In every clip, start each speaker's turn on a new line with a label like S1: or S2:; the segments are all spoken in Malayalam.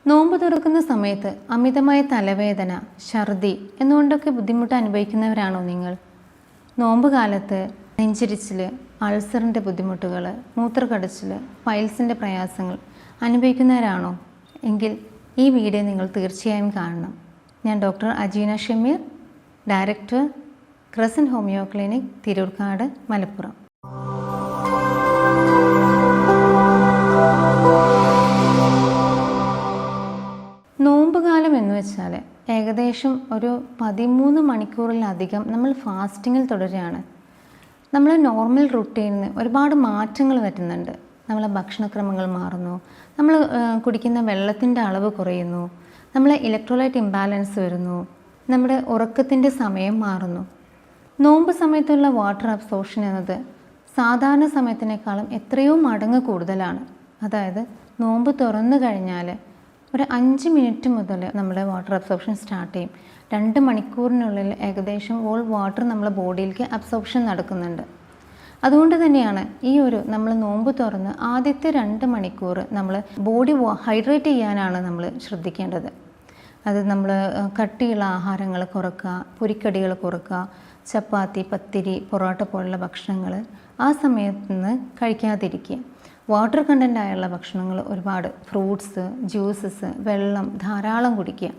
S1: നോമ്പ് തുറക്കുന്ന സമയത്ത് അമിതമായ തലവേദന, ഛർദി എന്നുകൊണ്ടൊക്കെ ബുദ്ധിമുട്ട് അനുഭവിക്കുന്നവരാണോ നിങ്ങൾ? നോമ്പ് കാലത്ത് നെഞ്ചിരിച്ചിൽ, അൾസറിൻ്റെ ബുദ്ധിമുട്ടുകൾ, മൂത്രക്കടച്ചിൽ, പൈൽസിൻ്റെ പ്രയാസങ്ങൾ അനുഭവിക്കുന്നവരാണോ എങ്കിൽ ഈ വീഡിയോ നിങ്ങൾ തീർച്ചയായും കാണണം. ഞാൻ doctor Ajeena Shameer, director, crescent homeo clinic, Thirurkad, Malappuram. നോമ്പുകാലം എന്ന് വെച്ചാൽ ഏകദേശം ഒരു 13 മണിക്കൂറിലധികം നമ്മൾ ഫാസ്റ്റിങ്ങിൽ തുടരുകയാണ്. നമ്മൾ നോർമൽ റുട്ടീനിൽ നിന്ന് ഒരുപാട് മാറ്റങ്ങൾ വരുന്നുണ്ട്. നമ്മളെ ഭക്ഷണക്രമങ്ങൾ മാറുന്നു, നമ്മൾ കുടിക്കുന്ന വെള്ളത്തിൻ്റെ അളവ് കുറയുന്നു, നമ്മളെ ഇലക്ട്രോലൈറ്റ് ഇംബാലൻസ് വരുന്നു, നമ്മുടെ ഉറക്കത്തിൻ്റെ സമയം മാറുന്നു. നോമ്പ് സമയത്തുള്ള വാട്ടർ അബ്സോർപ്ഷൻ എന്നത് സാധാരണ സമയത്തിനേക്കാളും എത്രയോ മടങ്ങ് കൂടുതലാണ്. അതായത് നോമ്പ് തുറന്നു കഴിഞ്ഞാൽ ഒരു 5 മിനിറ്റ് മുതൽ നമ്മുടെ വാട്ടർ അബ്സോർപ്ഷൻ സ്റ്റാർട്ട് ചെയ്യും. 2 മണിക്കൂറിനുള്ളിൽ ഏകദേശം ഓൾ വാട്ടർ നമ്മുടെ ബോഡിയിലേക്ക് അബ്സോർപ്ഷൻ നടക്കുന്നുണ്ട്. അതുകൊണ്ട് തന്നെയാണ് നമ്മൾ നോമ്പ് തുറന്ന് ആദ്യത്തെ 2 മണിക്കൂർ നമ്മൾ ബോഡി ഹൈഡ്രേറ്റ് ചെയ്യാനാണ് നമ്മൾ ശ്രദ്ധിക്കേണ്ടത്. അത് നമ്മൾ കട്ടിയുള്ള ആഹാരങ്ങൾ കുറക്കുക, പൊരിക്കടികൾ കുറക്കുക, ചപ്പാത്തി, പത്തിരി, പൊറോട്ട പോലുള്ള ഭക്ഷണങ്ങൾ ആ സമയത്ത് നിന്ന് കഴിക്കാതിരിക്കുക. വാട്ടർ കണ്ടൻ്റ് ആയുള്ള ഭക്ഷണങ്ങൾ ഒരുപാട്, ഫ്രൂട്ട്സ്, ജ്യൂസസ്, വെള്ളം ധാരാളം കുടിക്കുക.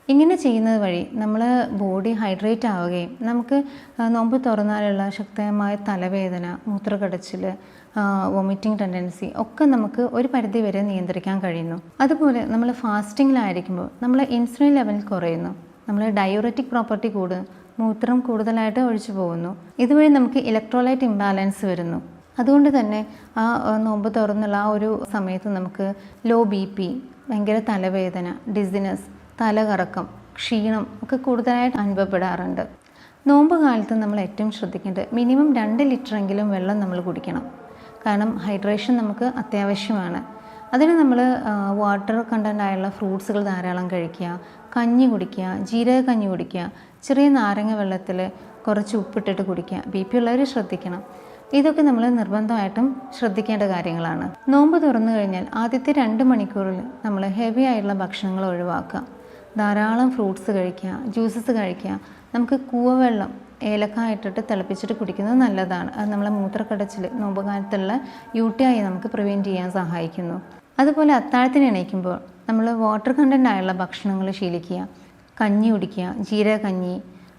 S1: ഇങ്ങനെ ചെയ്യുന്നത് വഴി നമ്മൾ ബോഡി ഹൈഡ്രേറ്റ് ആവുകയും നമുക്ക് നോമ്പ് തുറന്നാലുള്ള ശക്തമായ തലവേദന, മൂത്രക്കടച്ചിൽ, വോമിറ്റിംഗ് ടെൻഡൻസി ഒക്കെ നമുക്ക് ഒരു പരിധി വരെ നിയന്ത്രിക്കാൻ കഴിയുന്നു. അതുപോലെ നമ്മൾ ഫാസ്റ്റിങ്ങിലായിരിക്കുമ്പോൾ നമ്മൾ ഇൻസുലിൻ ലെവൽ കുറയുന്നു, നമ്മൾ ഡയൂററ്റിക് പ്രോപ്പർട്ടി കൂടും, മൂത്രം കൂടുതലായിട്ട് ഒഴിച്ചു പോകുന്നു. ഇതുവഴി നമുക്ക് ഇലക്ട്രോലൈറ്റ് ഇംബാലൻസ് വരുന്നു. അതുകൊണ്ട് തന്നെ ആ നോമ്പ് തുറന്നുള്ള ആ ഒരു സമയത്ത് നമുക്ക് ലോ BP, ഭയങ്കര തലവേദന, ഡിസിനസ്, തലകറക്കം, ക്ഷീണം ഒക്കെ കൂടുതലായിട്ട് അനുഭവപ്പെടാറുണ്ട്. നോമ്പ് കാലത്ത് നമ്മൾ ഏറ്റവും ശ്രദ്ധിക്കേണ്ടത് മിനിമം 2 ലിറ്ററെങ്കിലും വെള്ളം നമ്മൾ കുടിക്കണം. കാരണം ഹൈഡ്രേഷൻ നമുക്ക് അത്യാവശ്യമാണ്. അതിന് നമ്മൾ വാട്ടർ കണ്ടൻ്റ് ആയുള്ള ഫ്രൂട്ട്സുകൾ ധാരാളം കഴിക്കുക, കഞ്ഞി കുടിക്കുക, ജീരക കഞ്ഞി കുടിക്കുക, ചെറിയ നാരങ്ങ വെള്ളത്തിൽ കുറച്ച് ഉപ്പിട്ടിട്ട് കുടിക്കുക. BP ഉള്ളവർ ശ്രദ്ധിക്കണം. ഇതൊക്കെ നമ്മൾ നിർബന്ധമായിട്ടും ശ്രദ്ധിക്കേണ്ട കാര്യങ്ങളാണ്. നോമ്പ് തുറന്നു കഴിഞ്ഞാൽ ആദ്യത്തെ 2 മണിക്കൂറിൽ നമ്മൾ ഹെവി ആയിട്ടുള്ള ഭക്ഷണങ്ങൾ ഒഴിവാക്കുക. ധാരാളം ഫ്രൂട്ട്സ് കഴിക്കുക, ജ്യൂസസ് കഴിക്കുക. നമുക്ക് കൂവവെള്ളം ഏലക്കായ ഇട്ടിട്ട് തിളപ്പിച്ചിട്ട് കുടിക്കുന്നത് നല്ലതാണ്. അത് നമ്മളെ മൂത്രക്കടച്ചിൽ, നോമ്പ് കാലത്തുള്ള UTI നമുക്ക് പ്രിവെൻറ്റ് ചെയ്യാൻ സഹായിക്കുന്നു. അതുപോലെ അത്താഴത്തിന് എണീക്കുമ്പോൾ നമ്മൾ വാട്ടർ കണ്ടൻ്റ് ആയുള്ള ഭക്ഷണങ്ങൾ ശീലിക്കുക. കഞ്ഞി കുടിക്കുക, ജീരക കഞ്ഞി,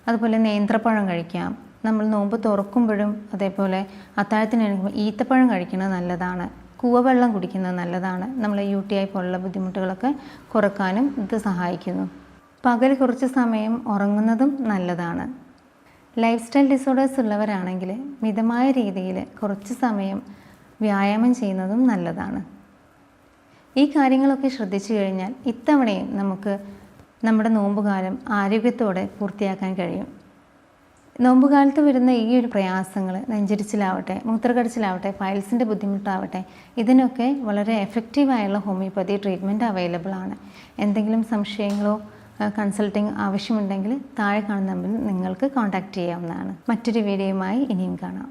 S1: അതുപോലെ നേന്ത്രപ്പഴം കഴിക്കാം. നമ്മൾ നോമ്പ് തുറക്കുമ്പോഴും അതേപോലെ അത്താഴത്തിന് എണീക്കുമ്പോൾ ഈത്തപ്പഴം കഴിക്കുന്നത് നല്ലതാണ്. കൂവവെള്ളം കുടിക്കുന്നത് നല്ലതാണ്. നമ്മളെ UTI പോലുള്ള ബുദ്ധിമുട്ടുകളൊക്കെ കുറക്കാനും ഇത് സഹായിക്കുന്നു. പകൽ കുറച്ച് സമയം ഉറങ്ങുന്നതും നല്ലതാണ്. ലൈഫ് സ്റ്റൈൽ ഡിസോർഡേഴ്സ് ഉള്ളവരാണെങ്കിൽ മിതമായ രീതിയിൽ കുറച്ച് സമയം വ്യായാമം ചെയ്യുന്നതും നല്ലതാണ്. ഈ കാര്യങ്ങളൊക്കെ ശ്രദ്ധിച്ചു കഴിഞ്ഞാൽ ഇത്തവണയും നമുക്ക് നമ്മുടെ നോമ്പുകാലം ആരോഗ്യത്തോടെ പൂർത്തിയാക്കാൻ കഴിയും. നോമ്പുകാലത്ത് വരുന്ന ഈ ഒരു പ്രയാസങ്ങൾ, നെഞ്ചരിച്ചിലാവട്ടെ, മൂത്രക്കടച്ചിലാവട്ടെ, പൈൽസിൻ്റെ ബുദ്ധിമുട്ടാവട്ടെ, ഇതിനൊക്കെ വളരെ എഫക്റ്റീവായുള്ള ഹോമിയോപ്പതി ട്രീറ്റ്മെൻറ്റ് അവൈലബിൾ ആണ്. എന്തെങ്കിലും സംശയങ്ങളോ കൺസൾട്ടിങ് ആവശ്യമുണ്ടെങ്കിൽ താഴെ കാണുന്ന നമ്പറിൽ നിങ്ങൾക്ക് കോൺടാക്റ്റ് ചെയ്യാവുന്നതാണ്. മറ്റൊരു വീഡിയോയുമായി ഇനിയും കാണാം.